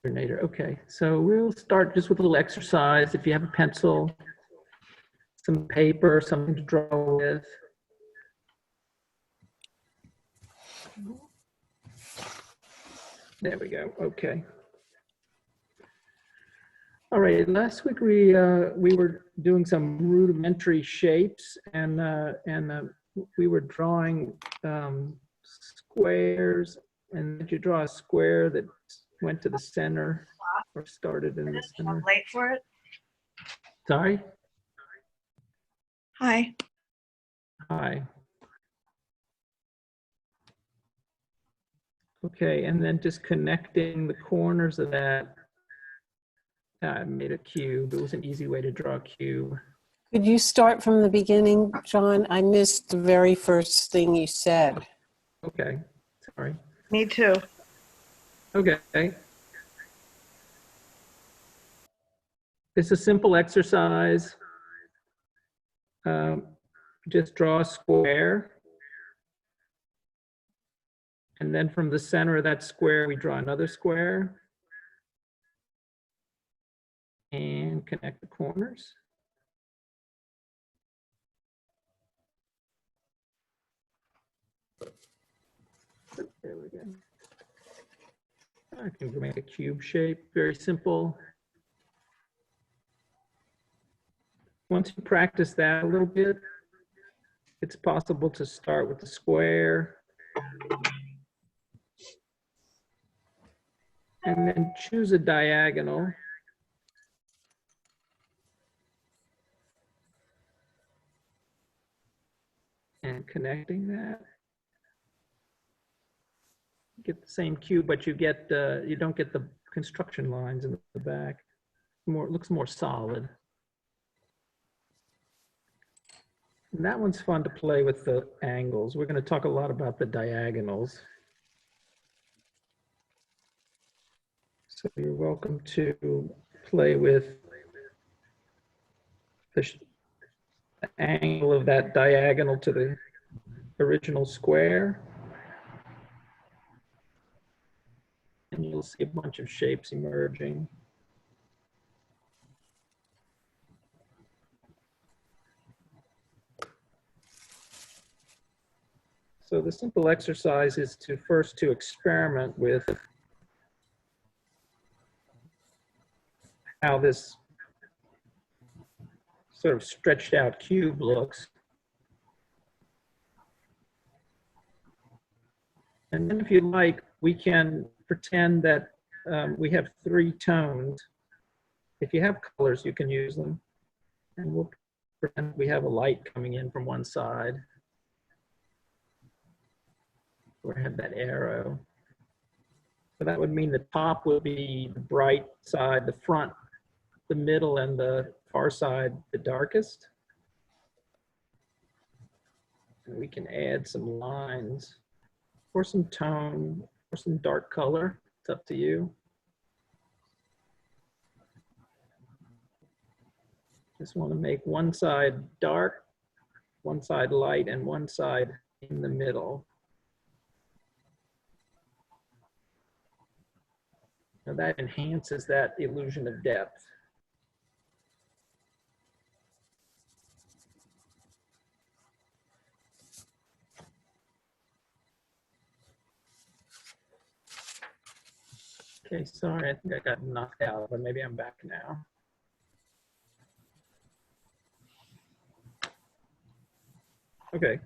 coordinator. Okay, so we'll start just with a little exercise. If you have a pencil, some paper, something to draw with. There we go. Okay. All right. Last week we were doing some rudimentary shapes, and we were drawing squares. And did you draw a square that went to the center or started in the center? I'm late for it. Sorry. Hi. Hi. Okay, and then just connecting the corners of that. I made a cube. It was an easy way to draw a cube. Could you start from the beginning, John? I missed the very first thing you said. Okay, sorry. Me too. Okay. It's a simple exercise. Just draw a square. And then from the center of that square, we draw another square. And connect the corners. There we go. I can make a cube shape, very simple. Once you practice that a little bit, it's possible to start with the square. And then choose a diagonal. And connecting that. Get the same cube, but you get you don't get the construction lines in the back. It looks more solid. And that one's fun to play with the angles. We're going to talk a lot about the diagonals. So you're welcome to play with the angle of that diagonal to the original square. And you'll see a bunch of shapes emerging. So the simple exercise is to first experiment with how this sort of stretched out cube looks. And then if you like, we can pretend that we have 3 tones. If you have colors, you can use them. And we'll pretend we have a light coming in from one side. Or have that arrow. So that would mean the top would be the bright side, the front, the middle, and the far side, the darkest. And we can add some lines or some tone or some dark color. It's up to you. Just want to make one side dark, one side light, and one side in the middle. Now that enhances that illusion of depth. Okay, sorry, I think I got knocked out, but maybe I'm back now. Okay.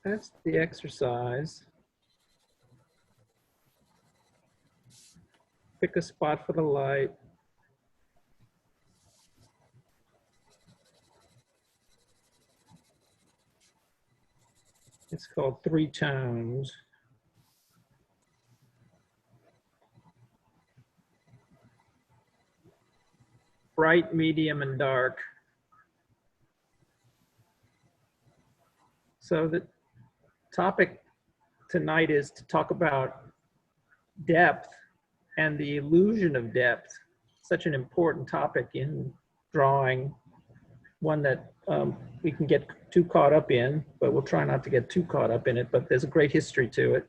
That's the exercise. Pick a spot for the light. It's called 3 tones. Bright, medium, and dark. So the topic tonight is to talk about depth and the illusion of depth. Such an important topic in drawing, one that we can get too caught up in, but we'll try not to get too caught up in it, but there's a great history to it.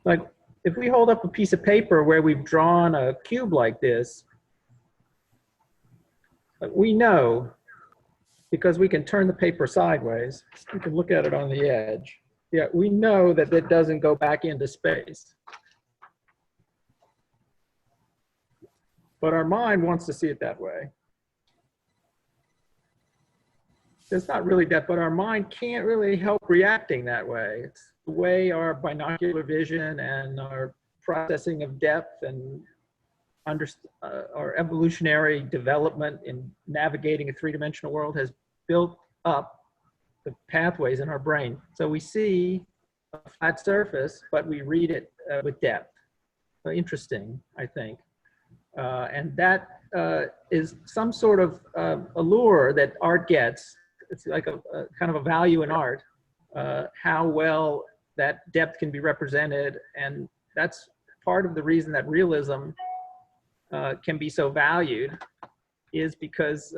Like if we hold up a piece of paper where we've drawn a cube like this, we know, because we can turn the paper sideways, we can look at it on the edge. Yeah, we know that it doesn't go back into space. But our mind wants to see it that way. It's not really that, but our mind can't really help reacting that way. It's the way our binocular vision and our processing of depth and our evolutionary development in navigating a three-dimensional world has built up the pathways in our brain. So we see a flat surface, but we read it with depth. So interesting, I think. And that is some sort of allure that art gets. It's like a kind of a value in art, how well that depth can be represented. And that's part of the reason that realism can be so valued, is because,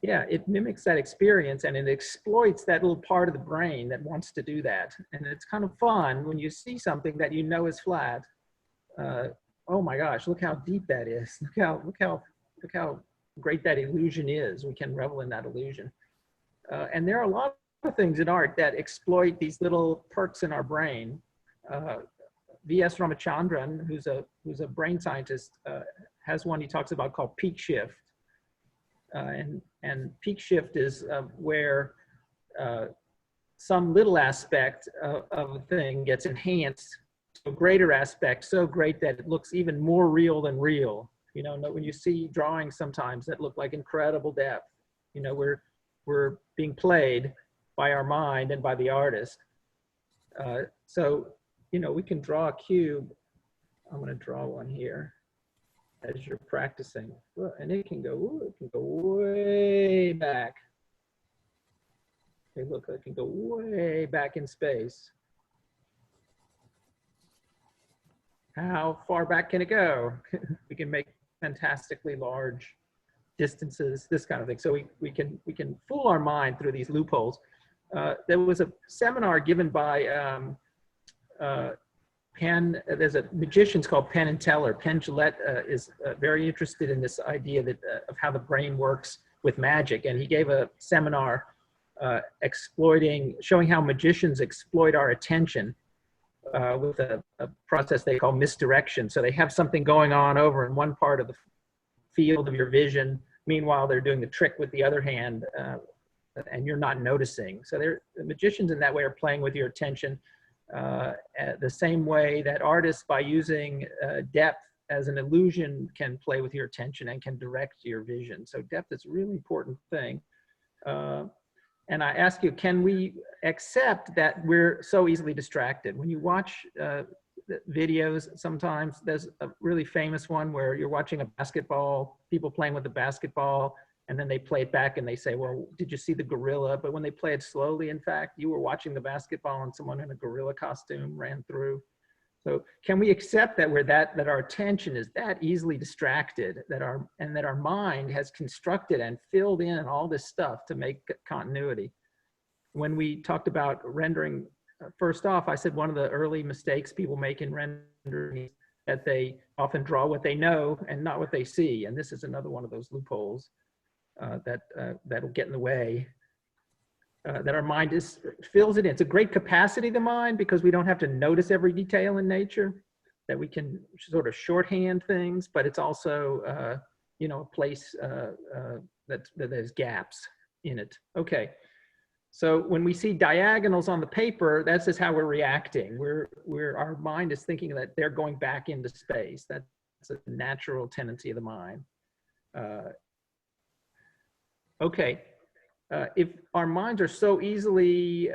yeah, it mimics that experience and it exploits that little part of the brain that wants to do that. And it's kind of fun when you see something that you know is flat. Oh my gosh, look how deep that is. Look how great that illusion is. We can revel in that illusion. And there are a lot of things in art that exploit these little perks in our brain. V.S. Ramachandran, who's a brain scientist, has one he talks about called peak shift. And peak shift is where some little aspect of a thing gets enhanced to a greater aspect, so great that it looks even more real than real. You know, when you see drawings sometimes that look like incredible depth, you know, we're being played by our mind and by the artist. So, you know, we can draw a cube. I'm going to draw one here as you're practicing, and it can go way back. Okay, look, it can go way back in space. How far back can it go? We can make fantastically large distances, this kind of thing. So we can fool our mind through these loopholes. There was a seminar given by Penn. There's a magician's called Penn and Teller. Penn Jillette is very interested in this idea that of how the brain works with magic, and he gave a seminar showing how magicians exploit our attention with a process they call misdirection. So they have something going on over in one part of the field of your vision. Meanwhile, they're doing the trick with the other hand, and you're not noticing. So the magicians in that way are playing with your attention the same way that artists, by using depth as an illusion, can play with your attention and can direct your vision. So depth is a really important thing. And I ask you, can we accept that we're so easily distracted? When you watch videos, sometimes there's a really famous one where you're watching a basketball, people playing with the basketball, and then they play it back and they say, well, did you see the gorilla? But when they play it slowly, in fact, you were watching the basketball and someone in a gorilla costume ran through. So can we accept that that our attention is that easily distracted, that our mind has constructed and filled in all this stuff to make continuity? When we talked about rendering, first off, I said one of the early mistakes people make in rendering is that they often draw what they know and not what they see. And this is another one of those loopholes that'll get in the way. That our mind fills it in. It's a great capacity, the mind, because we don't have to notice every detail in nature, that we can sort of shorthand things, but it's also, you know, a place that there's gaps in it. Okay, so when we see diagonals on the paper, that's just how we're reacting. Our mind is thinking that they're going back into space. That's a natural tendency of the mind. Okay. If our minds are so easily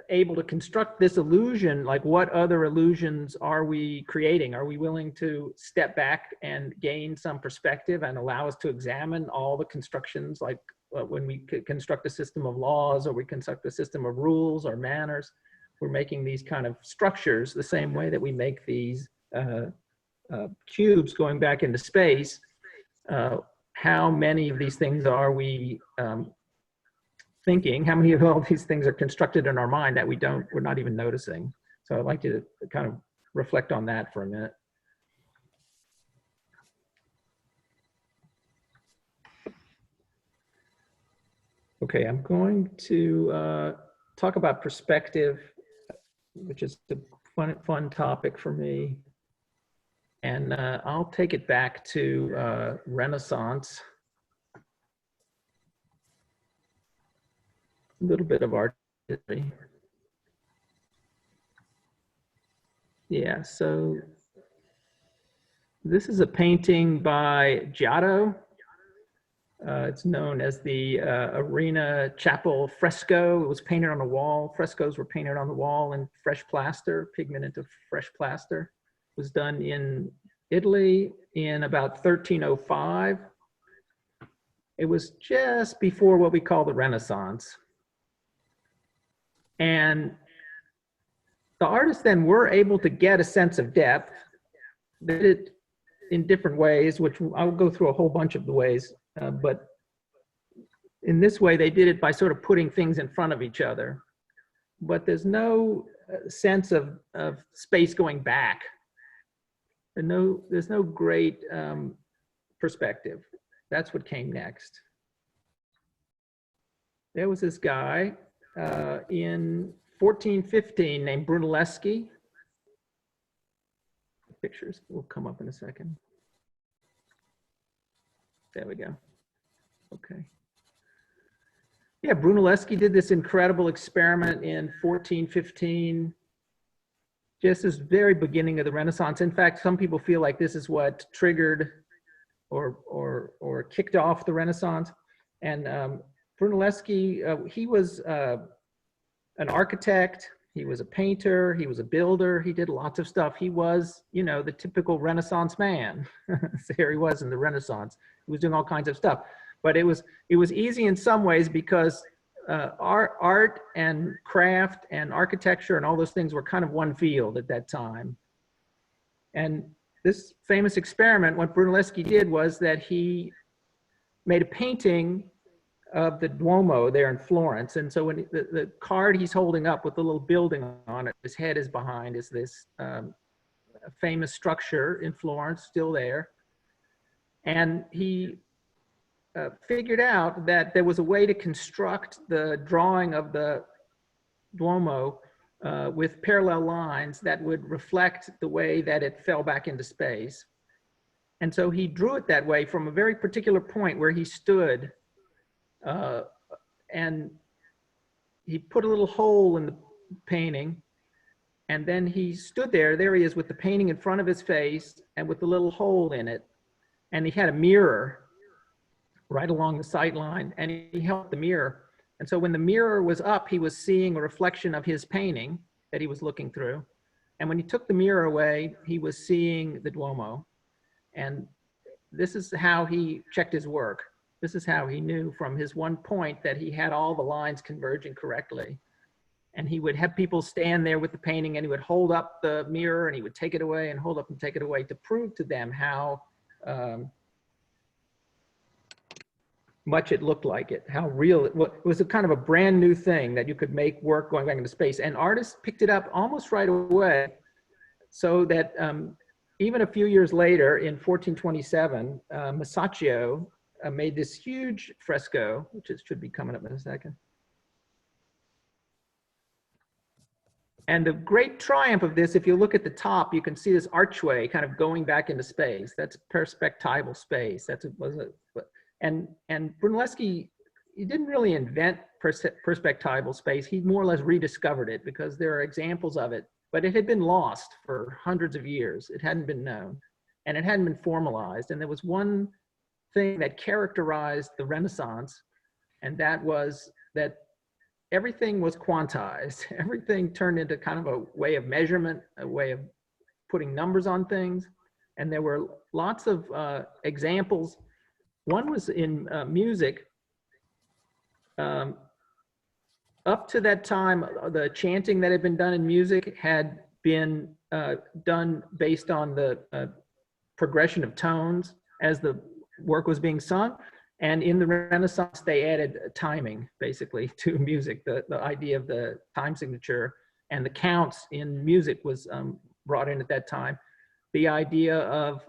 able to construct this illusion, like what other illusions are we creating? Are we willing to step back and gain some perspective and allow us to examine all the constructions, like when we construct a system of laws or we construct a system of rules or manners? We're making these kind of structures the same way that we make these cubes going back into space. How many of these things are we thinking? How many of all these things are constructed in our mind that we're not even noticing? So I'd like to kind of reflect on that for a minute. Okay, I'm going to talk about perspective, which is a fun topic for me. And I'll take it back to Renaissance. A little bit of art history. Yeah, so this is a painting by Giotto. It's known as the Arena Chapel fresco. It was painted on the wall. Frescoes were painted on the wall in fresh plaster, pigment into fresh plaster. It was done in Italy in about 1305. It was just before what we call the Renaissance. And the artists then were able to get a sense of depth. They did it in different ways, which I'll go through a whole bunch of the ways. But in this way, they did it by sort of putting things in front of each other. But there's no sense of space going back. There's no great perspective. That's what came next. There was this guy in 1415 named Brunelleschi. Pictures will come up in a second. There we go. Okay. Yeah, Brunelleschi did this incredible experiment in 1415, just this very beginning of the Renaissance. In fact, some people feel like this is what triggered or kicked off the Renaissance. And Brunelleschi, he was an architect, he was a painter, he was a builder, he did lots of stuff. He was, you know, the typical Renaissance man. So here he was in the Renaissance. He was doing all kinds of stuff. But it was easy in some ways because art and craft and architecture and all those things were kind of one field at that time. And this famous experiment, what Brunelleschi did was that he made a painting of the Duomo there in Florence. And so when the card he's holding up with the little building on it, his head is behind, is this famous structure in Florence, still there. And he figured out that there was a way to construct the drawing of the Duomo with parallel lines that would reflect the way that it fell back into space. And so he drew it that way from a very particular point where he stood, and he put a little hole in the painting, and then he stood there he is with the painting in front of his face and with the little hole in it, and he had a mirror right along the sight line, and he held the mirror. And so when the mirror was up, he was seeing a reflection of his painting that he was looking through. And when he took the mirror away, he was seeing the Duomo. And this is how he checked his work. This is how he knew from his one point that he had all the lines converging correctly. And he would have people stand there with the painting, and he would hold up the mirror, and he would take it away and hold up and take it away to prove to them how much it looked like it, how real it was. It was a kind of a brand new thing that you could make work going back into space. And artists picked it up almost right away, so that even a few years later, in 1427, Masaccio made this huge fresco, which should be coming up in a second. And the great triumph of this, if you look at the top, you can see this archway kind of going back into space. That's perspectival space. And Brunelleschi, he didn't really invent perspectival space. He more or less rediscovered it, because there are examples of it, but it had been lost for hundreds of years. It hadn't been known, and it hadn't been formalized. And there was one thing that characterized the Renaissance, and that was that everything was quantized. Everything turned into kind of a way of measurement, a way of putting numbers on things. And there were lots of examples. One was in music. Up to that time, the chanting that had been done in music had been done based on the progression of tones as the work was being sung. And in the Renaissance, they added timing, basically, to music, the idea of the time signature. and the counts in music was brought in at that time. The idea of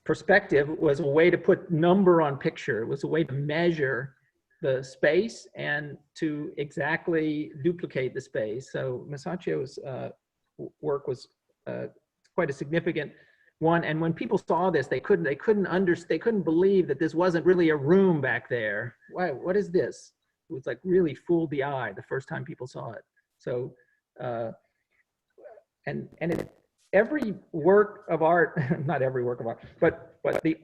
perspective was a way to put number on picture. It was a way to measure the space and to exactly duplicate the space. So Masaccio's work was quite a significant one. And when people saw this, they couldn't believe that this wasn't really a room back there. Why, what is this? It was like really fooled the eye the first time people saw it. So, every work of art, not every work of art, but the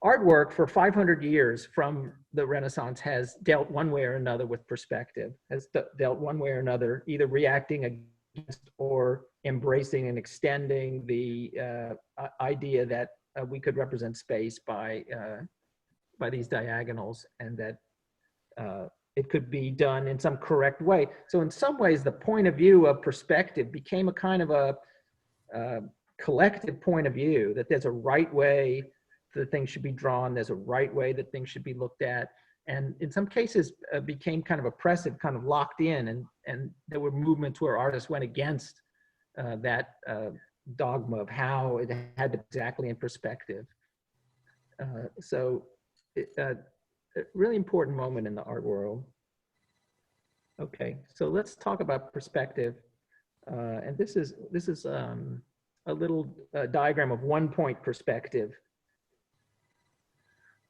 artwork for 500 years from the Renaissance has dealt one way or another with perspective, has dealt one way or another, either reacting against or embracing and extending the idea that we could represent space by these diagonals, and that it could be done in some correct way. So in some ways, the point of view of perspective became a kind of a collective point of view, that there's a right way that things should be drawn, there's a right way that things should be looked at, and in some cases became kind of oppressive, kind of locked in, and there were movements where artists went against that dogma of how it had to be exactly in perspective. A really important moment in the art world. Okay, so let's talk about perspective. And this is a little diagram of one-point perspective.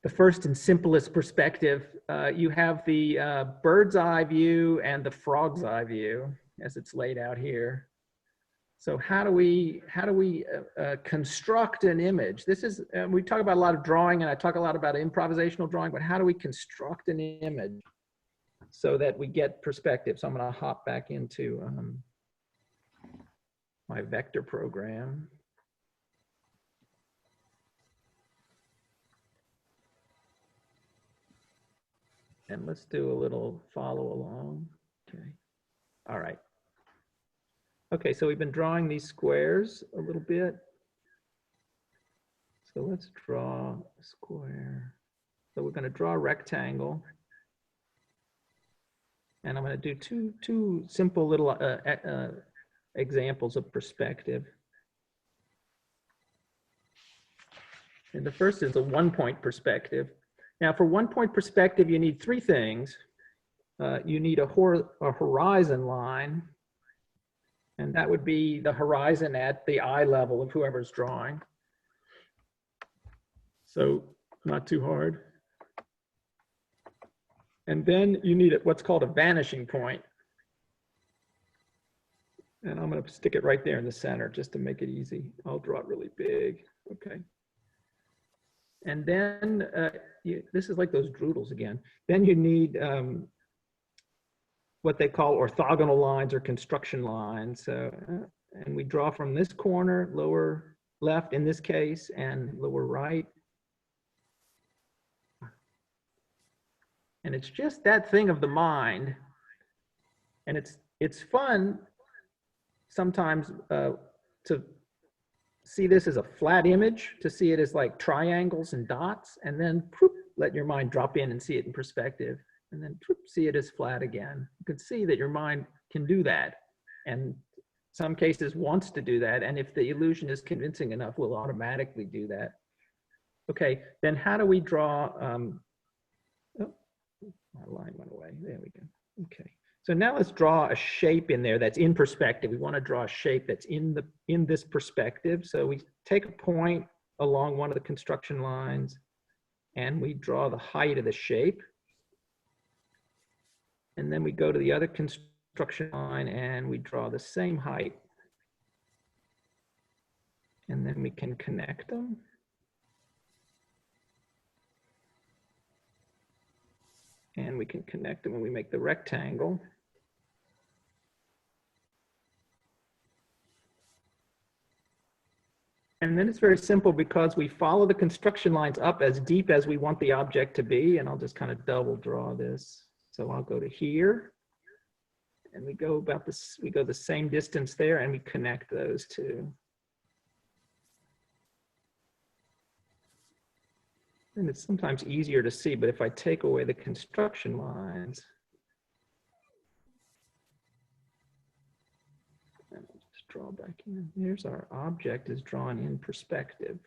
The first and simplest perspective, you have the bird's eye view and the frog's eye view as it's laid out here. So how do we construct an image? This is, we talk about a lot of drawing, and I talk a lot about improvisational drawing, but how do we construct an image so that we get perspective? So I'm going to hop back into my vector program. And let's do a little follow along. Okay. All right. Okay, so we've been drawing these squares a little bit. So let's draw a square. So we're going to draw a rectangle. And I'm going to do two simple little examples of perspective. And the first is a one-point perspective. Now, for one-point perspective, you need three things. You need a horizon line, and that would be the horizon at the eye level of whoever's drawing. So not too hard. And then you need what's called a vanishing point. And I'm going to stick it right there in the center just to make it easy. I'll draw it really big. Okay. And then this is like those droodles again. Then you need what they call orthogonal lines or construction lines. And we draw from this corner, lower left in this case, and lower right. And it's just that thing of the mind. And it's fun sometimes to see this as a flat image, to see it as like triangles and dots, and then whoop, let your mind drop in and see it in perspective, and then whoop, see it as flat again. You can see that your mind can do that, and some cases wants to do that, and if the illusion is convincing enough, will automatically do that. Okay, then how do we draw, oh, my line went away, there we go, okay. So now let's draw a shape in there that's in perspective. We want to draw a shape that's in this perspective. So we take a point along one of the construction lines and we draw the height of the shape. And then we go to the other construction line and we draw the same height. And then we can connect them. And we can connect them when we make the rectangle. And then it's very simple because we follow the construction lines up as deep as we want the object to be. And I'll just kind of double draw this. So I'll go to here and we go about this, we go the same distance there and we connect those two. And it's sometimes easier to see, but if I take away the construction lines, And I'll just draw back in. Here's our object is drawn in perspective.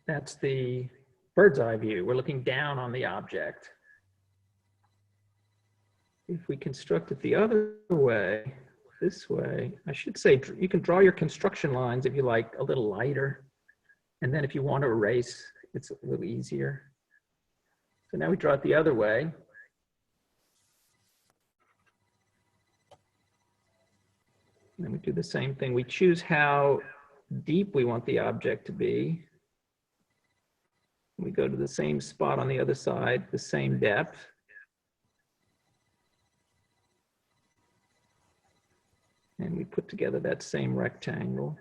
That's the bird's eye view. We're looking down on the object. If we construct it the other way, this way, I should say you can draw your construction lines if you like a little lighter. And then if you want to erase, it's a little easier. So now we draw it the other way. And we do the same thing. We choose how deep we want the object to be. We go to the same spot on the other side, the same depth. And we put together that same rectangle.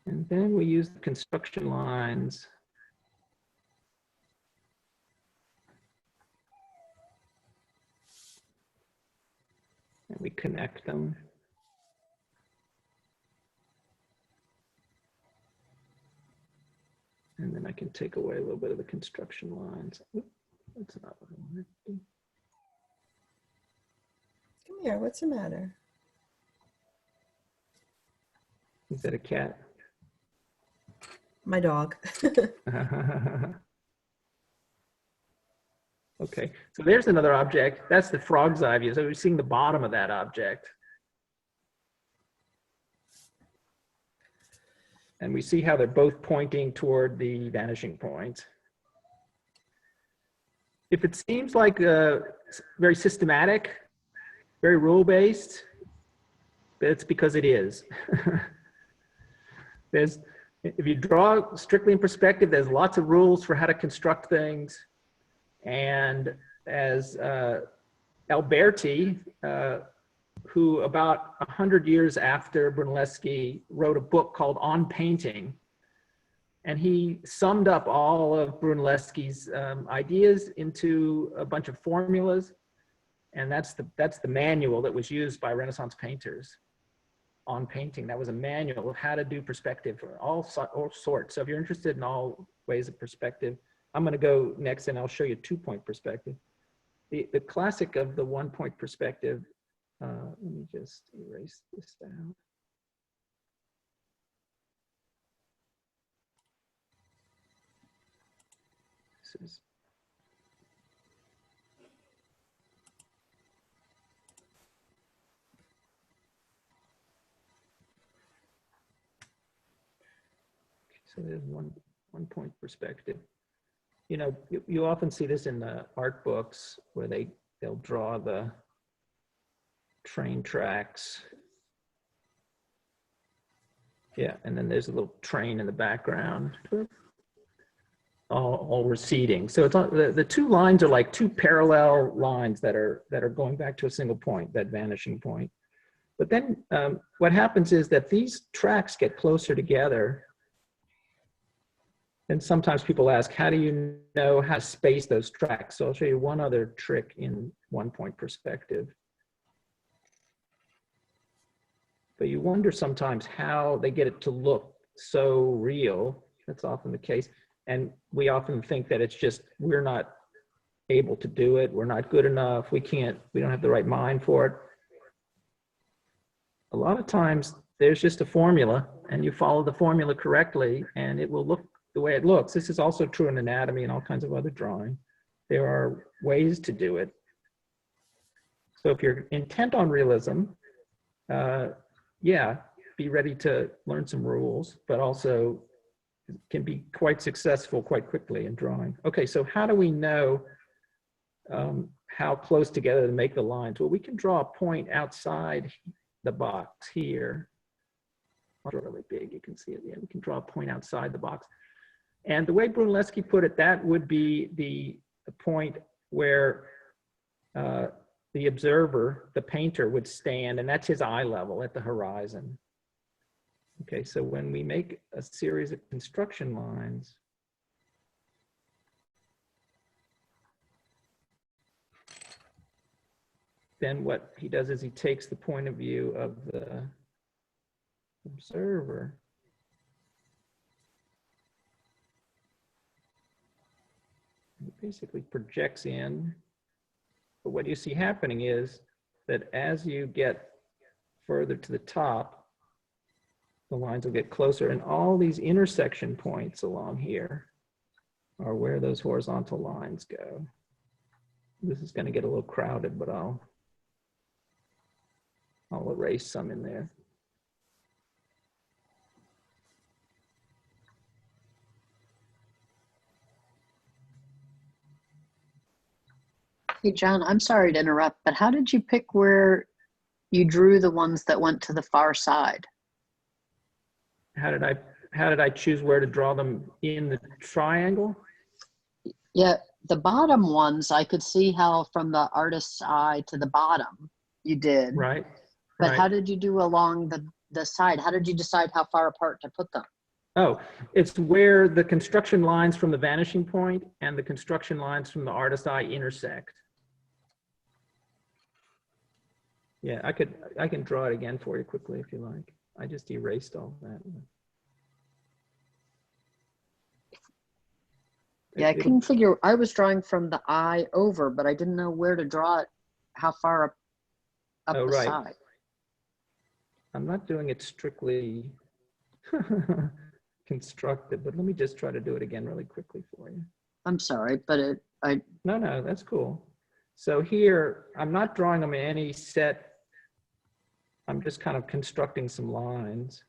And then we use the construction lines. And we connect them. And then I can take away a little bit of the construction lines. Oop, that's not what I wanted to do. Come here, what's the matter? Is that a cat? My dog. Okay, so there's another object. That's the frog's eye view. So we're seeing the bottom of that object. And we see how they're both pointing toward the vanishing point. If it seems like very systematic, very rule-based, it's because it is. If you draw strictly in perspective, there's lots of rules for how to construct things. And as Alberti, who about 100 years after Brunelleschi wrote a book called On Painting, and he summed up all of Brunelleschi's ideas into a bunch of formulas, and that's the manual that was used by Renaissance painters. On Painting, that was a manual of how to do perspective for all sorts. So if you're interested in all ways of perspective, I'm going to go next and I'll show you two-point perspective. The classic of the one-point perspective, let me just erase this down. This is so there's one-point perspective. You know, you often see this in the art books where they'll draw the train tracks. Yeah, and then there's a little train in the background, all receding. So it's the two lines are like two parallel lines that are going back to a single point, that vanishing point. But then what happens is that these tracks get closer together. And sometimes people ask, how do you know how to space those tracks? So I'll show you one other trick in one-point perspective. But you wonder sometimes how they get it to look so real. That's often the case. And we often think that it's just, we're not able to do it. We're not good enough. We don't have the right mind for it. A lot of times there's just a formula and you follow the formula correctly and it will look the way it looks. This is also true in anatomy and all kinds of other drawing. There are ways to do it. So if you're intent on realism, yeah, be ready to learn some rules, but also can be quite successful quite quickly in drawing. Okay, so how do we know how close together to make the lines? Well, we can draw a point outside the box here. I'll draw it really big, you can see it. Yeah, we can draw a point outside the box. And the way Brunelleschi put it, that would be the point where the observer, the painter, would stand, and that's his eye level at the horizon. Okay, so when we make a series of construction lines, then what he does is he takes the point of view of the observer basically projects in. But what you see happening is that as you get further to the top, the lines will get closer, and all these intersection points along here are where those horizontal lines go. This is going to get a little crowded, but I'll erase some in there. Hey, John, I'm sorry to interrupt, but how did you pick where you drew the ones that went to the far side? How did I choose where to draw them in the triangle? Yeah, the bottom ones, I could see how from the artist's eye to the bottom you did. Right. But right. how did you do along the side? How did you decide how far apart to put them? Oh, it's where the construction lines from the vanishing point and the construction lines from the artist's eye intersect. Yeah, I can draw it again for you quickly if you like. I just erased all that. Yeah, I couldn't figure, I was drawing from the eye over, but I didn't know where to draw it, how far up Oh, the right. side. I'm not doing it strictly constructed, but let me just try to do it again really quickly for you. I'm sorry, but No, that's cool. So here, I'm not drawing them in any set. I'm just kind of constructing some lines.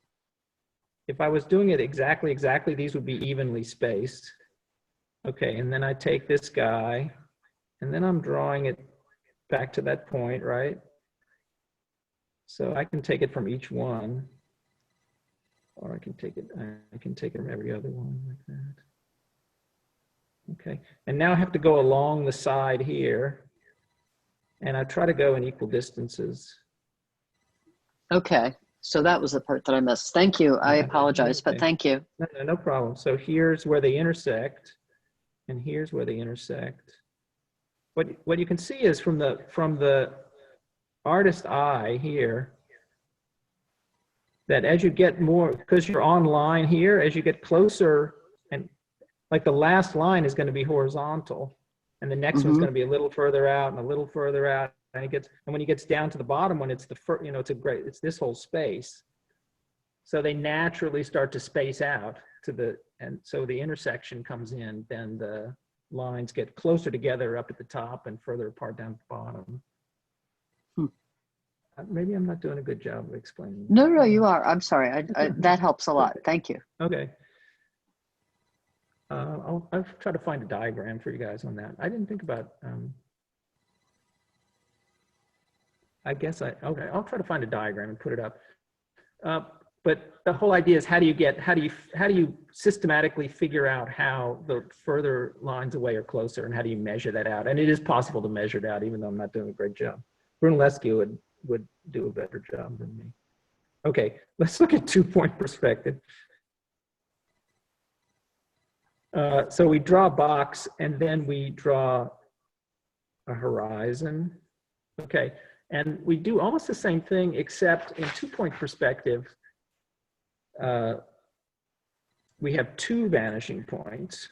If I was doing it exactly, these would be evenly spaced. Okay, and then I take this guy, and then I'm drawing it back to that point, right? So I can take it from each one, or I can take it from every other one like that. Okay, and now I have to go along the side here, and I try to go in equal distances. okay. So that was the part that I missed. Thank you. I apologize, but thank you. No problem. So here's where they intersect, and here's where they intersect. What you can see is from the artist's eye here, that as you get more, because you're on line here, as you get closer, and like the last line is going to be horizontal, and the next one's going to be a little further out and a little further out, and when he gets down to the bottom one, it's it's this whole space. So they naturally start to space out and so the intersection comes in, then the lines get closer together up at the top and further apart down at the bottom. Maybe I'm not doing a good job of explaining. No, you are. I'm sorry. That helps a lot. Thank you. Okay. I'll try to find a diagram for you guys on that. I didn't think about, okay, I'll try to find a diagram and put it up. But the whole idea is how do you systematically figure out how the further lines away are closer, and how do you measure that out? And it is possible to measure it out, even though I'm not doing a great job. Brunelleschi would do a better job than me. Okay, let's look at 2-point perspective. So we draw a box, and then we draw a horizon. Okay, and we do almost the same thing, except in 2-point perspective, we have 2 vanishing points.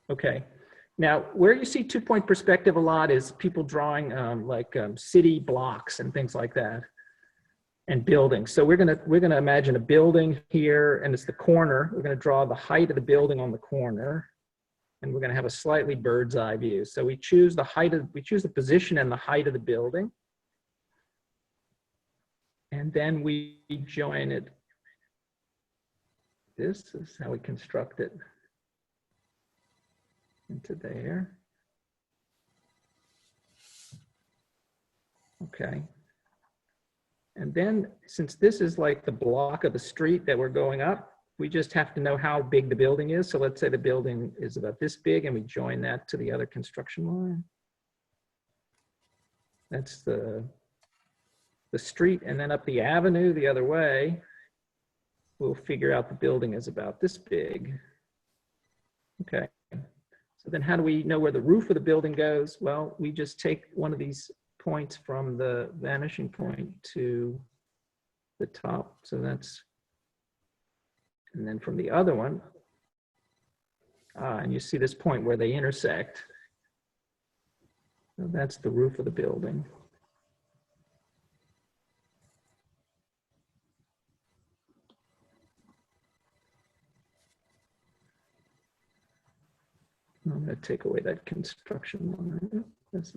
Okay, now where you see 2-point perspective a lot is people drawing city blocks and things like that, and buildings. So we're gonna imagine a building here, and it's the corner. We're gonna draw the height of the building on the corner, and we're gonna have a slightly bird's eye view. So we choose the position and the height of the building, and then we join it. This is how we construct it into there. Okay. And then, since this is like the block of the street that we're going up, we just have to know how big the building is. So let's say the building is about this big, and we join that to the other construction line. That's the street, and then up the avenue the other way, we'll figure out the building is about this big. Okay. So then how do we know where the roof of the building goes? Well, we just take one of these points from the vanishing point to the top. So that's, and then from the other one, And you see this point where they intersect. So that's the roof of the building. I'm going to take away that construction line. That's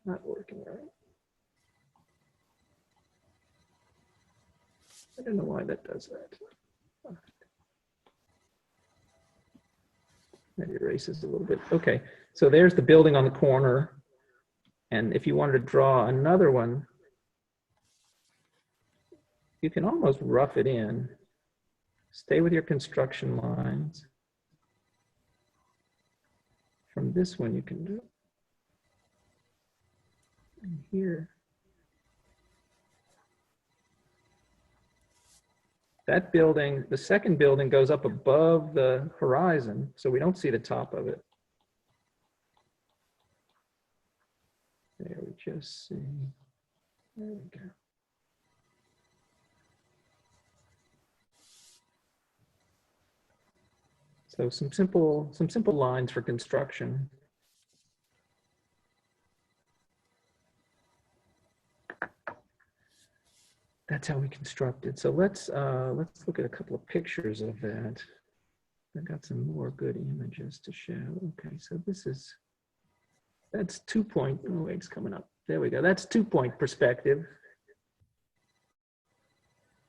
not working right. I don't know why that does that. That erases a little bit. Okay, so there's the building on the corner. And if you wanted to draw another one, you can almost rough it in. Stay with your construction lines. From this one, you can do it. And here. That building, the second building goes up above the horizon, so we don't see the top of it. There we just see. There we go. So some simple lines for construction. That's how we constructed. So let's look at a couple of pictures of that. I got some more good images to show. Okay, so that's 2-point. Oh wait, it's coming up. There we go. That's 2-point perspective.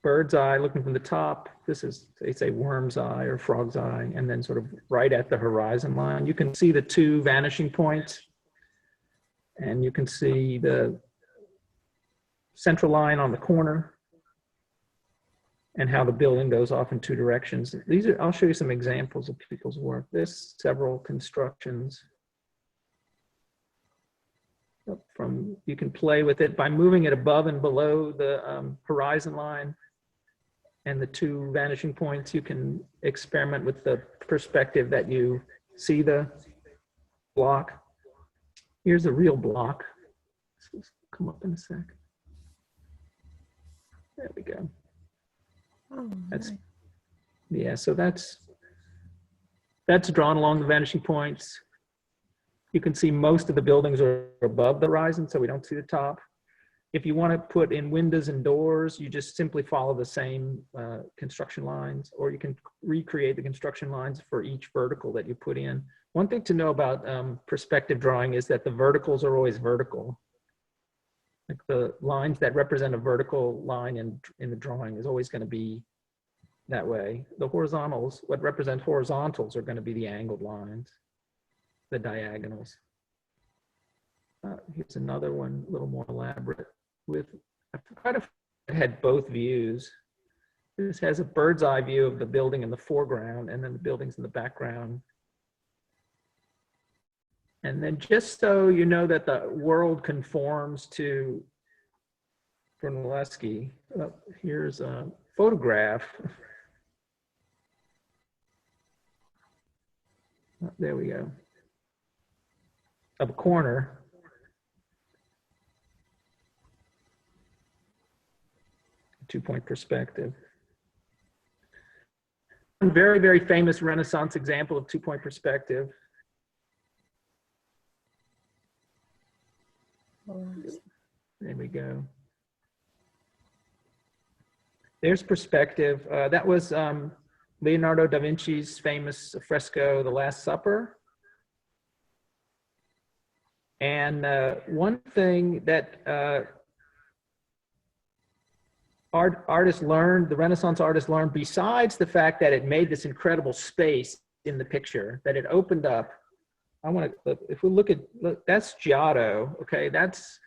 Bird's eye looking from the top. This is, they say, worm's eye or frog's eye, and then sort of right at the horizon line. You can see the 2 vanishing points, and you can see the central line on the corner and how the building goes off in 2 directions. These are, I'll show you some examples of people's work. There's several constructions. From, you can play with it by moving it above and below the horizon line and the 2 vanishing points. You can experiment with the perspective that you see the block. Here's a real block. This will come up in a sec. There we go. Oh, That's, nice. yeah, so that's drawn along the vanishing points. You can see most of the buildings are above the horizon, so we don't see the top. If you want to put in windows and doors, you just simply follow the same construction lines, or you can recreate the construction lines for each vertical that you put in. One thing to know about perspective drawing is that the verticals are always vertical. Like the lines that represent a vertical line in the drawing is always going to be that way. The horizontals, what represent horizontals, are going to be the angled lines, the diagonals. Here's another one, a little more elaborate. With, I forgot if it had both views. This has a bird's eye view of the building in the foreground, and then the buildings in the background. And then just so you know that the world conforms to Brunelleschi, here's a photograph. There we go. Of a corner. Two-point perspective. One very, very famous Renaissance example of 2-point perspective. There we go. There's perspective. That was Leonardo da Vinci's famous fresco, The Last Supper. And one thing that artists learned, the Renaissance artists learned, besides the fact that it made this incredible space in the picture, that it opened up. I want to, if we look, that's Giotto, okay, that's,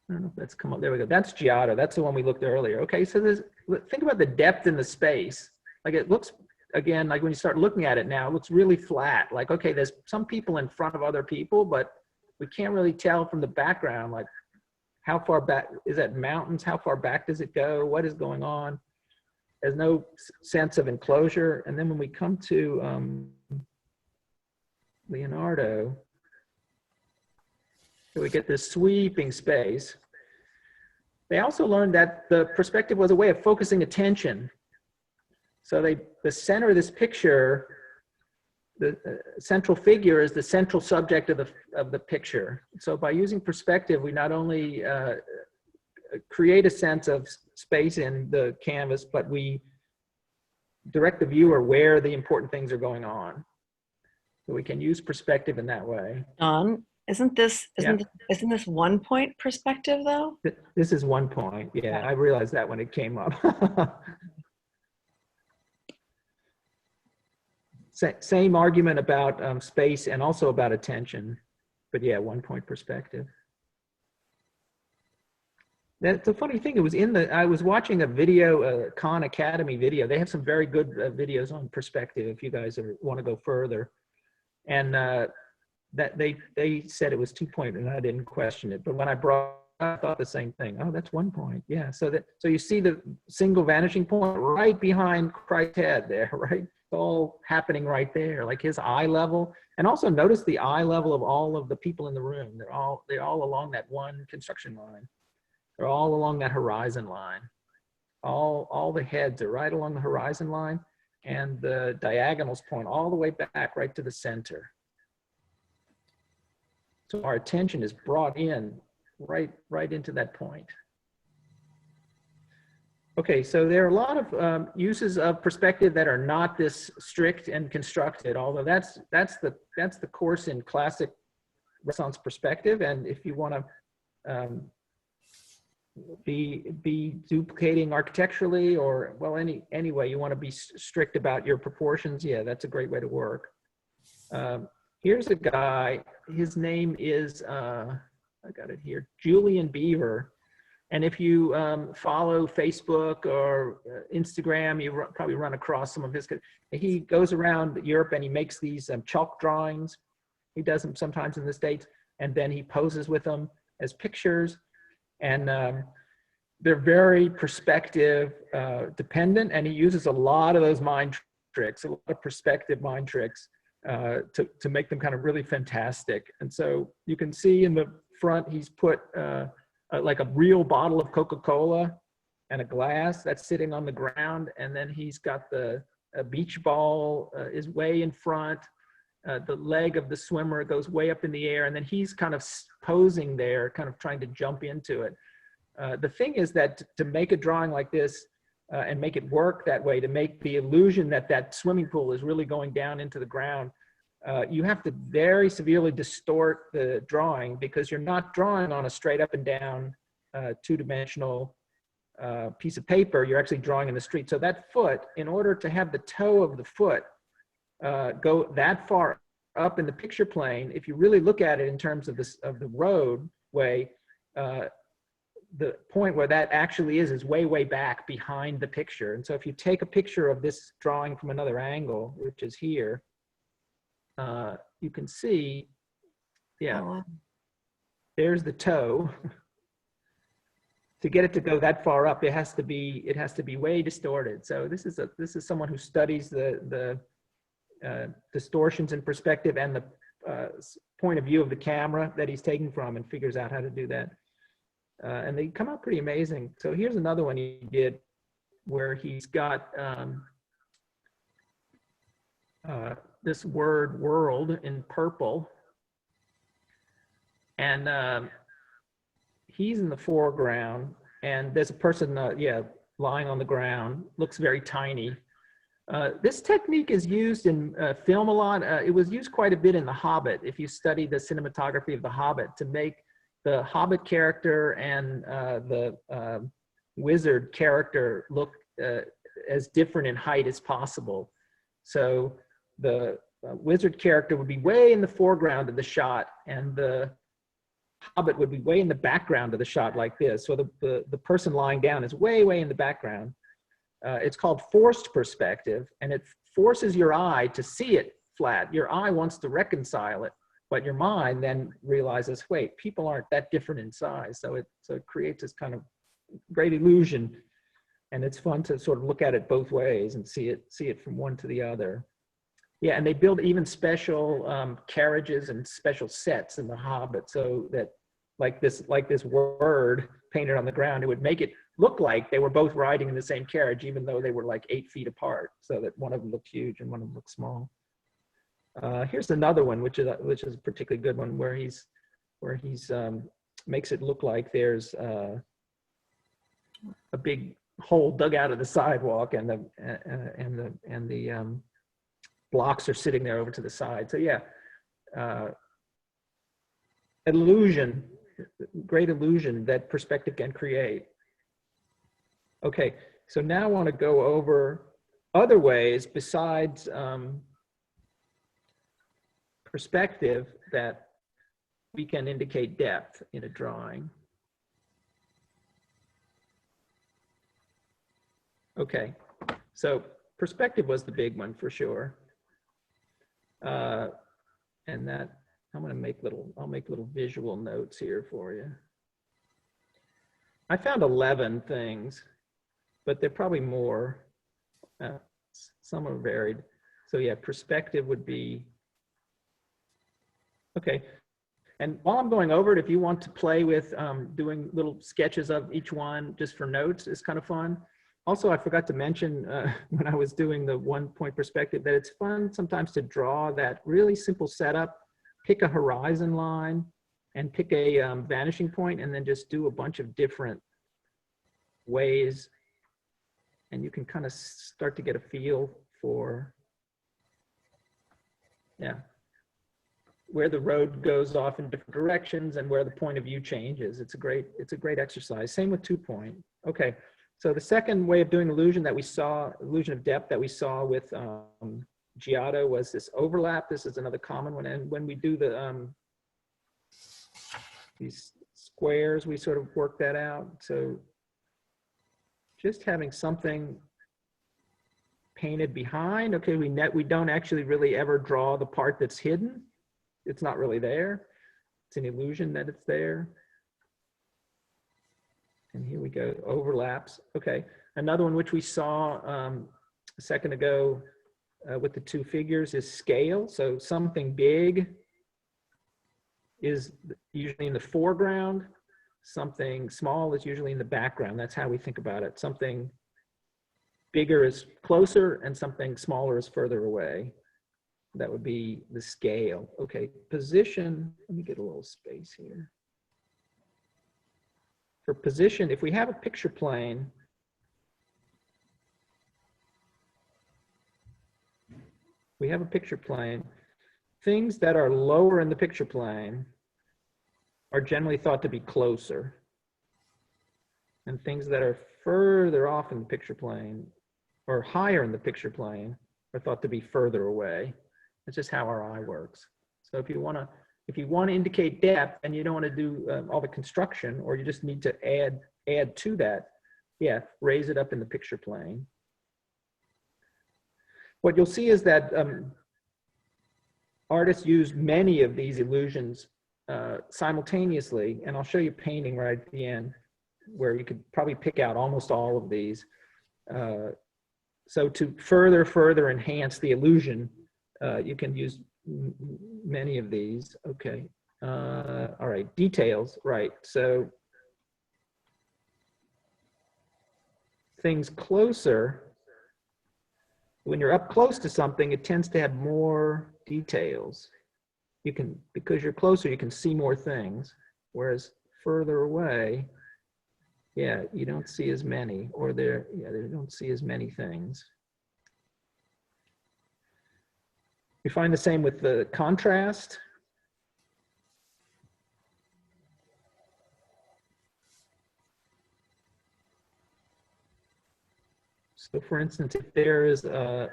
I don't know if that's come up, there we go, that's Giotto, that's the one we looked at earlier. Okay, so think about the depth in the space. Like it looks, again, like when you start looking at it now, it looks really flat. Like, okay, there's some people in front of other people, but we can't really tell from the background, like how far back, is that mountains? How far back does it go? What is going on? There's no sense of enclosure. And then when we come to Leonardo, So we get this sweeping space. They also learned that the perspective was a way of focusing attention. So the center of this picture, the central figure is the central subject of the picture. So by using perspective, we not only create a sense of space in the canvas, but we direct the viewer where the important things are going on. So we can use perspective in that way. John, isn't this Yeah. isn't this 1-point perspective though? This is 1 point. Yeah, I realized that when it came up. Same argument about space and also about attention, but yeah, 1-point perspective. That's a funny thing. It was I was watching a video, Khan Academy video. They have some very good videos on perspective if you guys want to go further. And that they said it was 2-point, and I didn't question it. But when I thought the same thing. Oh, that's 1 point. Yeah. So you see the single vanishing point right behind Christ's head there, right? It's all happening right there, like his eye level. And also notice the eye level of all of the people in the room. They're all along that one construction line. They're all along that horizon line. All the heads are right along the horizon line, and the diagonals point all the way back right to the center. So our attention is brought in right into that point. Okay, so there are a lot of uses of perspective that are not this strict and constructed, although that's the course in classic Renaissance perspective. And if you want to be duplicating architecturally, or well, any way you want to be strict about your proportions, yeah, that's a great way to work. Here's a guy, his name is, I got it here, Julian Beaver. And if you follow Facebook or Instagram, you probably run across some of his, he goes around Europe and he makes these chalk drawings. He does them sometimes in the States, and then he poses with them as pictures. And they're very perspective dependent, and he uses a lot of those mind tricks, a lot of perspective mind tricks to make them kind of really fantastic. And so you can see in the front, he's put like a real bottle of Coca-Cola and a glass that's sitting on the ground. And then he's got the beach ball is way in front. The leg of the swimmer goes way up in the air. And then he's kind of posing there, kind of trying to jump into it. The thing is that to make a drawing like this and make it work that way, to make the illusion that that swimming pool is really going down into the ground, you have to very severely distort the drawing, because you're not drawing on a straight up and down two-dimensional piece of paper. You're actually drawing in the street. So that foot, in order to have the toe of the foot go that far up in the picture plane, if you really look at it in terms of the roadway, the point where that actually is way back behind the picture. And so if you take a picture of this drawing from another angle, which is here, you can see, yeah, Oh, wow. there's the toe. To get it to go that far up, it has to be way distorted. So this is someone who studies the distortions in perspective and the point of view of the camera that he's taking from, and figures out how to do that. And they come out pretty amazing. So here's another one he did where he's got this word world in purple. And he's in the foreground, and there's a person, lying on the ground, looks very tiny. This technique is used in film a lot. It was used quite a bit in The Hobbit. If you study the cinematography of The Hobbit, to make the Hobbit character and the wizard character look as different in height as possible. So the wizard character would be way in the foreground of the shot, and the Hobbit would be way in the background of the shot like this. So the person lying down is way in the background. It's called forced perspective, and it forces your eye to see it flat. Your eye wants to reconcile it, but your mind then realizes, wait, people aren't that different in size. So it creates this kind of great illusion, and it's fun to sort of look at it both ways and see it from one to the other. Yeah, and they build even special carriages and special sets in The Hobbit, so that like this word painted on the ground. It would make it look like they were both riding in the same carriage, even though they were like 8 feet apart, so that one of them looked huge and one of them looked small. Here's another one, which is a particularly good one, where he's makes it look like there's a big hole dug out of the sidewalk, and the blocks are sitting there over to the side. So yeah, illusion, great illusion that perspective can create. Okay, so now I want to go over other ways besides perspective that we can indicate depth in a drawing. Okay, so perspective was the big one for sure. And that, I'm gonna make I'll make little visual notes here for you. I found 11 things, but they're probably more. Some are varied. So yeah, perspective would be, okay. And while I'm going over it, if you want to play with doing little sketches of each one just for notes, it's kind of fun. Also, I forgot to mention when I was doing the 1-point perspective that it's fun sometimes to draw that really simple setup, pick a horizon line and pick a vanishing point, and then just do a bunch of different ways. And you can kind of start to get a feel for, yeah, where the road goes off in different directions and where the point of view changes. It's a great exercise. Same with 2-point. Okay. So the second way of doing illusion of depth that we saw with Giotto was this overlap. This is another common one. And when we do these squares, we sort of work that out. So just having something painted behind. Okay, we don't actually really ever draw the part that's hidden. It's not really there. It's an illusion that it's there. And here we go, overlaps. Okay, another one which we saw a second ago with the 2 figures is scale. So something big is usually in the foreground. Something small is usually in the background. That's how we think about it. Something bigger is closer and something smaller is further away. That would be the scale. Okay, position, let me get a little space here. For position, if we have a picture plane, things that are lower in the picture plane are generally thought to be closer. And things that are further off in the picture plane or higher in the picture plane are thought to be further away. That's just how our eye works. So if you want to indicate depth and you don't want to do all the construction, or you just need to add to that, yeah, raise it up in the picture plane. What you'll see is that artists use many of these illusions simultaneously, and I'll show you painting right at the end where you could probably pick out almost all of these. So to further enhance the illusion, you can use many of these. Okay. All right. Details. Right. So things closer, when you're up close to something, it tends to have more details. Because you're closer, you can see more things. Whereas further away, yeah, you don't see as many, or they don't see as many things. We find the same with the contrast. So for instance, if there is a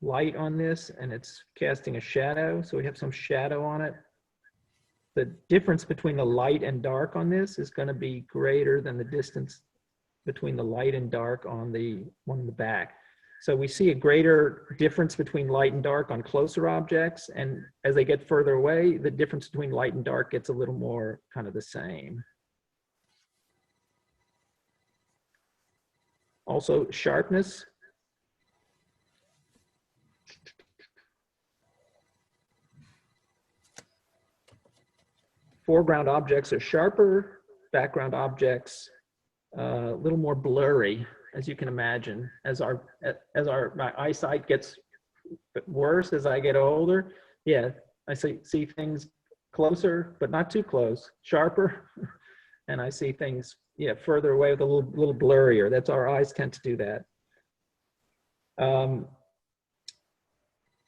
light on this and it's casting a shadow, so we have some shadow on it, the difference between the light and dark on this is going to be greater than the distance between the light and dark on the one in the back. So we see a greater difference between light and dark on closer objects, and as they get further away, the difference between light and dark gets a little more kind of the same. Also, sharpness. foreground objects are sharper, background objects a little more blurry, as you can imagine. As my eyesight gets worse as I get older, yeah, I see things closer, but not too close, sharper, and I see things, yeah, further away with a little blurrier. That's our eyes tend to do that.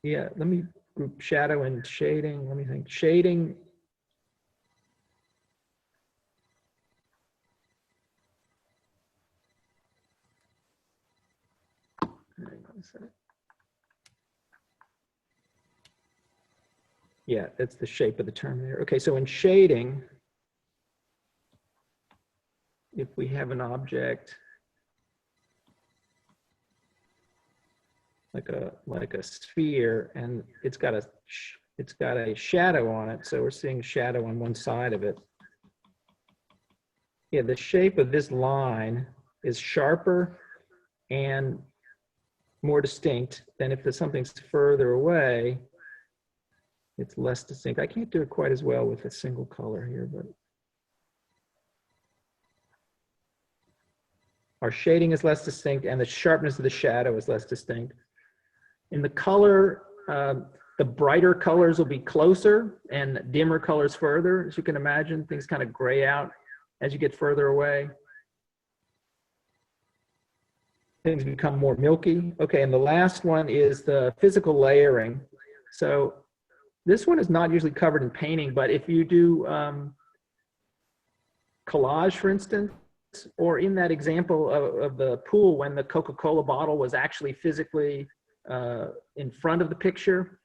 Yeah, let me group shadow and shading. Let me think. Shading. Hang on a second. Yeah, that's the shape of the term there. Okay, so in shading, if we have an object like a sphere and it's got a shadow on it, so we're seeing shadow on one side of it. Yeah, the shape of this line is sharper and more distinct than if something's further away, it's less distinct. I can't do it quite as well with a single color here, but our shading is less distinct and the sharpness of the shadow is less distinct. In the color, the brighter colors will be closer and dimmer colors further. As you can imagine, things kind of gray out as you get further away. Things become more milky. Okay, and the last one is the physical layering. So this one is not usually covered in painting, but if you do collage, for instance, or in that example of the pool when the Coca-Cola bottle was actually physically in front of the picture,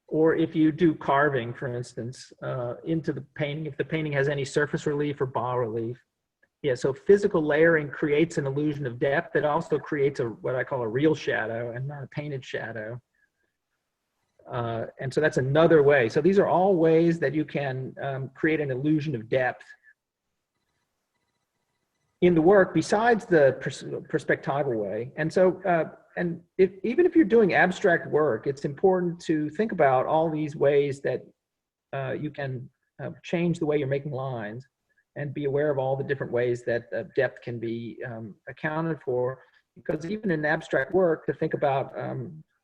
or if you do carving, for instance, into the painting, if the painting has any surface relief or bas relief. Yeah, so physical layering creates an illusion of depth. It also creates what I call a real shadow and not a painted shadow. And so that's another way. So these are all ways that you can create an illusion of depth in the work besides the perspectival way. And so, even if you're doing abstract work, it's important to think about all these ways that you can change the way you're making lines and be aware of all the different ways that depth can be accounted for. Because even in abstract work, to think about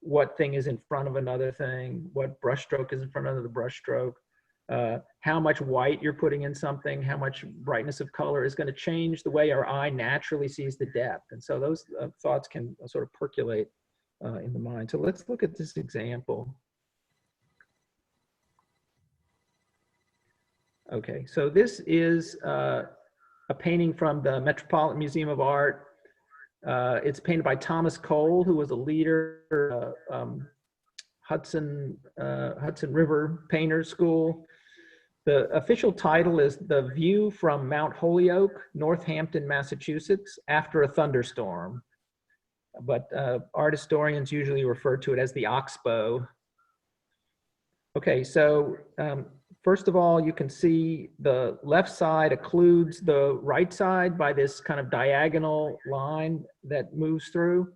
what thing is in front of another thing, what brushstroke is in front of the brushstroke, how much white you're putting in something, how much brightness of color is going to change the way our eye naturally sees the depth. And so those thoughts can sort of percolate in the mind. So let's look at this example. Okay, so this is a painting from the Metropolitan Museum of Art. It's painted by Thomas Cole, who was a leader, Hudson River Painter School. The official title is "The View from Mount Holyoke, Northampton, Massachusetts, After a Thunderstorm." But art historians usually refer to it as the Oxbow. Okay, so first of all, you can see the left side occludes the right side by this kind of diagonal line that moves through.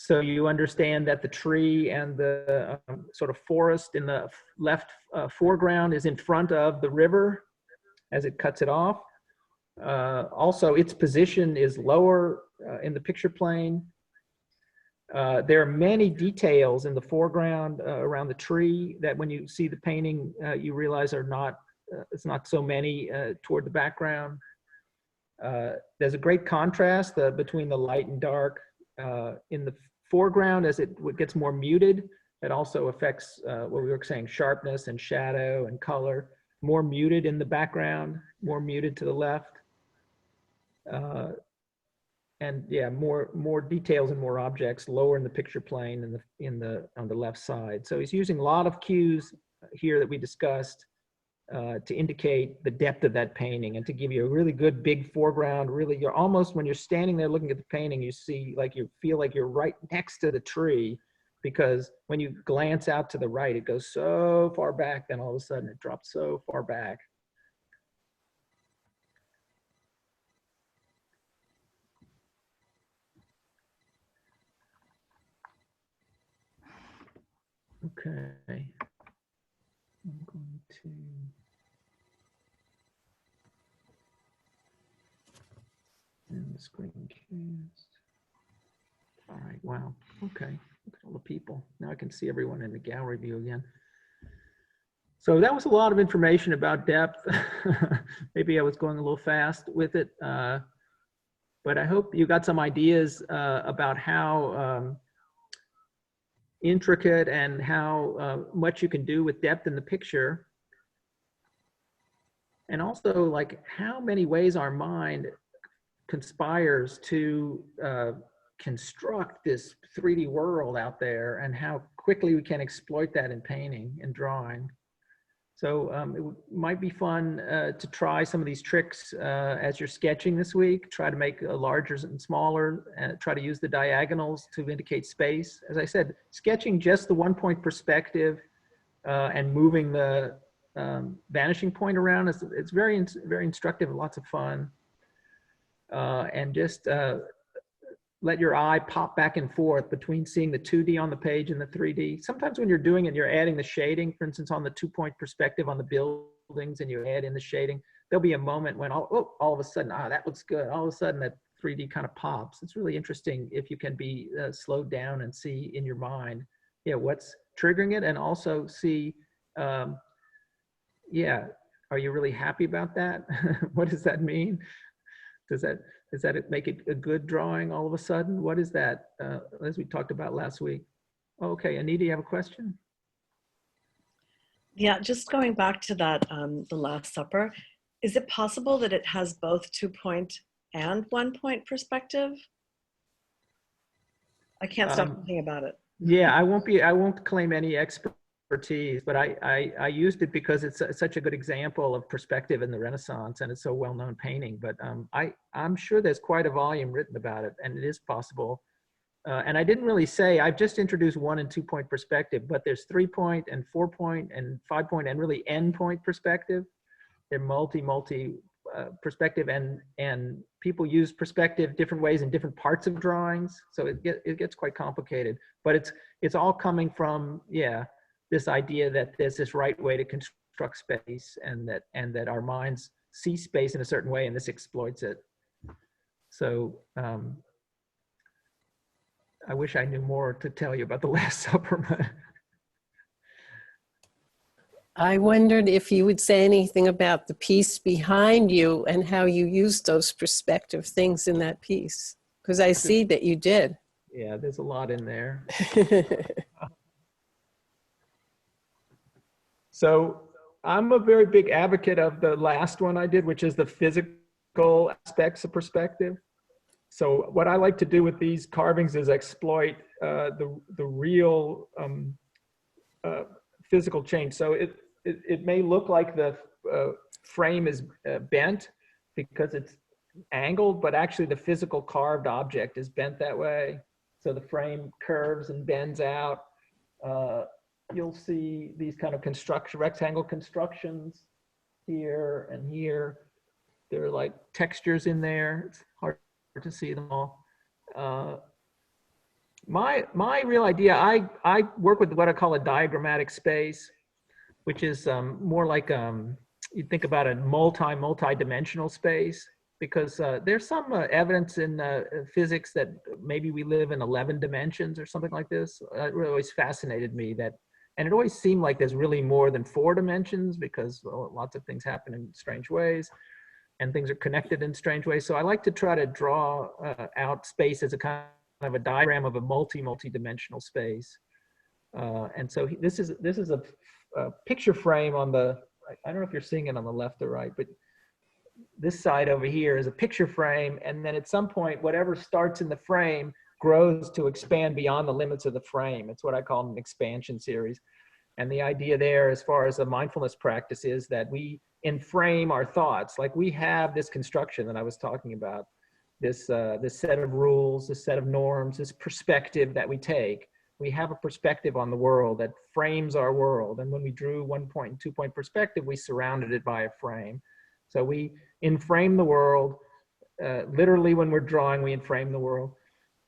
So you understand that the tree and the sort of forest in the left foreground is in front of the river as it cuts it off. Also, its position is lower in the picture plane. There are many details in the foreground around the tree that when you see the painting, you realize are not, it's not so many toward the background. There's a great contrast between the light and dark in the foreground as it gets more muted. It also affects what we were saying, sharpness and shadow and color. More muted in the background, more muted to the left. And yeah, more details and more objects lower in the picture plane on the left side. So he's using a lot of cues here that we discussed to indicate the depth of that painting and to give you a really good big foreground. Really, you're almost, when you're standing there looking at the painting, you see, like, you feel like you're right next to the tree, because when you glance out to the right, it goes so far back, then all of a sudden it drops so far back. Okay. I'm going to And the screencast. All right, wow, okay. Look at all the people. Now I can see everyone in the gallery view again. So that was a lot of information about depth. Maybe I was going a little fast with it, but I hope you got some ideas about how intricate and how much you can do with depth in the picture. And also, like, how many ways our mind conspires to construct this 3D world out there, and how quickly we can exploit that in painting and drawing. So it might be fun to try some of these tricks as you're sketching this week. Try to make larger and smaller, and try to use the diagonals to indicate space. As I said, sketching just the 1-point perspective and moving the vanishing point around it's very instructive and lots of fun. And just let your eye pop back and forth between seeing the 2D on the page and the 3D. Sometimes when you're doing it, you're adding the shading, for instance, on the 2-point perspective on the buildings, and you add in the shading. There'll be a moment when all of a sudden, that looks good. All of a sudden that 3D kind of pops. It's really interesting if you can be slowed down and see in your mind, what's triggering it, and also see, are you really happy about that? What does that mean? Does that make it a good drawing all of a sudden? What is that, as we talked about last week? Okay, Anita, you have a question? Yeah, just going back to that, the Last Supper, is it possible that it has both 2-point and 1-point perspective? I can't stop thinking about it. Yeah, I won't claim any expertise, but I used it because it's such a good example of perspective in the Renaissance, and it's so well-known painting. But I'm sure there's quite a volume written about it, and it is possible. And I didn't really say, I've just introduced 1- and 2-point perspective, but there's 3-point and 4-point and 5-point and really n-point perspective. They're multi perspective, and people use perspective different ways in different parts of drawings. So it gets quite complicated, but it's all coming from, this idea that there's this right way to construct space, and that our minds see space in a certain way, and this exploits it. So I wish I knew more to tell you about the Last Supper, but I wondered if you would say anything about the piece behind you and how you used those perspective things in that piece, because I see that you did. yeah, there's a lot in there. So I'm a very big advocate of the last one I did, which is the physical aspects of perspective. So what I like to do with these carvings is exploit the real physical change. So it may look like the frame is bent because it's angled, but actually the physical carved object is bent that way. So the frame curves and bends out. You'll see these kind of rectangle constructions here and here. There are like textures in there. It's hard to see them all. My real idea, I work with what I call a diagrammatic space, which is more like you think about a multi-dimensional space, because there's some evidence in physics that maybe we live in 11 dimensions or something like this. It really always fascinated me that. And it always seemed like there's really more than 4 dimensions, because lots of things happen in strange ways and things are connected in strange ways. So I like to try to draw out space as a kind of a diagram of a multi-dimensional space. And so this is a picture frame on the, I don't know if you're seeing it on the left or right, but this side over here is a picture frame. And then at some point, whatever starts in the frame grows to expand beyond the limits of the frame. It's what I call an expansion series. And the idea there, as far as the mindfulness practice, is that we enframe our thoughts. Like we have this construction that I was talking about, this set of rules, this set of norms, this perspective that we take. We have a perspective on the world that frames our world. And when we drew 1-point and 2-point perspective, we surrounded it by a frame. So we enframe the world. Literally, when we're drawing, we enframe the world.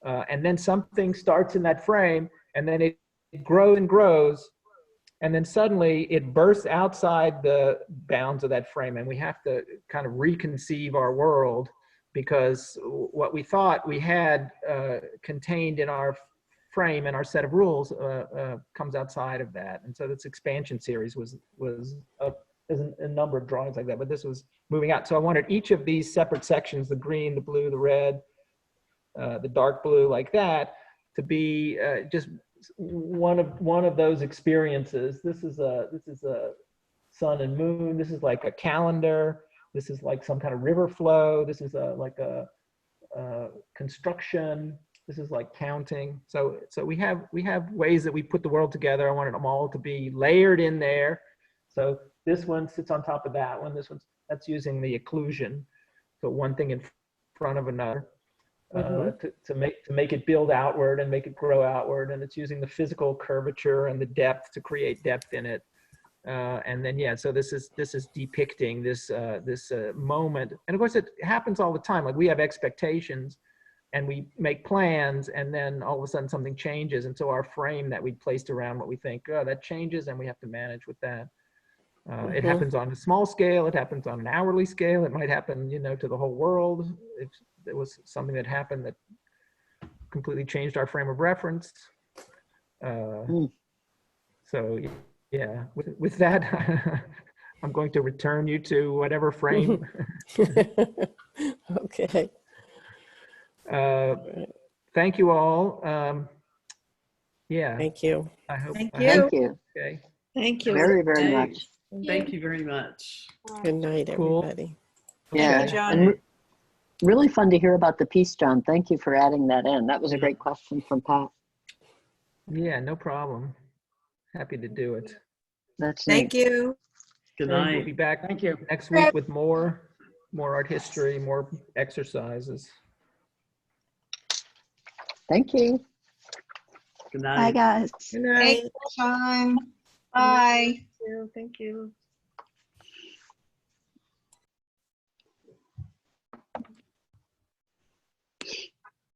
And then something starts in that frame, and then it grows and grows, and then suddenly it bursts outside the bounds of that frame, and we have to kind of reconceive our world because what we thought we had contained in our frame and our set of rules comes outside of that. And so this expansion series was there's a number of drawings like that, but this was moving out. So I wanted each of these separate sections, the green, the blue, the red, the dark blue, like that, to be just one of those experiences. This is a sun and moon. This is like a calendar. This is like some kind of river flow. This is like a construction. This is like counting. So we have ways that we put the world together. I wanted them all to be layered in there. So this one sits on top of that one. That's using the occlusion. So one thing in front of another. To make it build outward and make it grow outward, and it's using the physical curvature and the depth to create depth in it. And then so this is depicting this moment, and of course it happens all the time. Like we have expectations, and we make plans, and then all of a sudden something changes, and so our frame that we placed around what we think that changes, and we have to manage with that. It happens on a small scale. It happens on an hourly scale. It might happen, to the whole world. If there was something that happened that completely changed our frame of reference. So yeah, with that, I'm going to return you to whatever frame. Okay. Thank you all. Yeah. Thank you. I hope. Thank Thank you Okay. Thank you. very, very much. Thank you very much. Good night, Cool. everybody. Yeah. John. And really fun to hear about the piece, John. Thank you for adding that in. That was a great question from Pat. Yeah, no problem. Happy to do it. That's Thank neat. you. Good We'll night. be back next week with more art history, more exercises. Thank you. Good Bye, night. guys. Good night. Thanks, Sean. Bye. Thank you.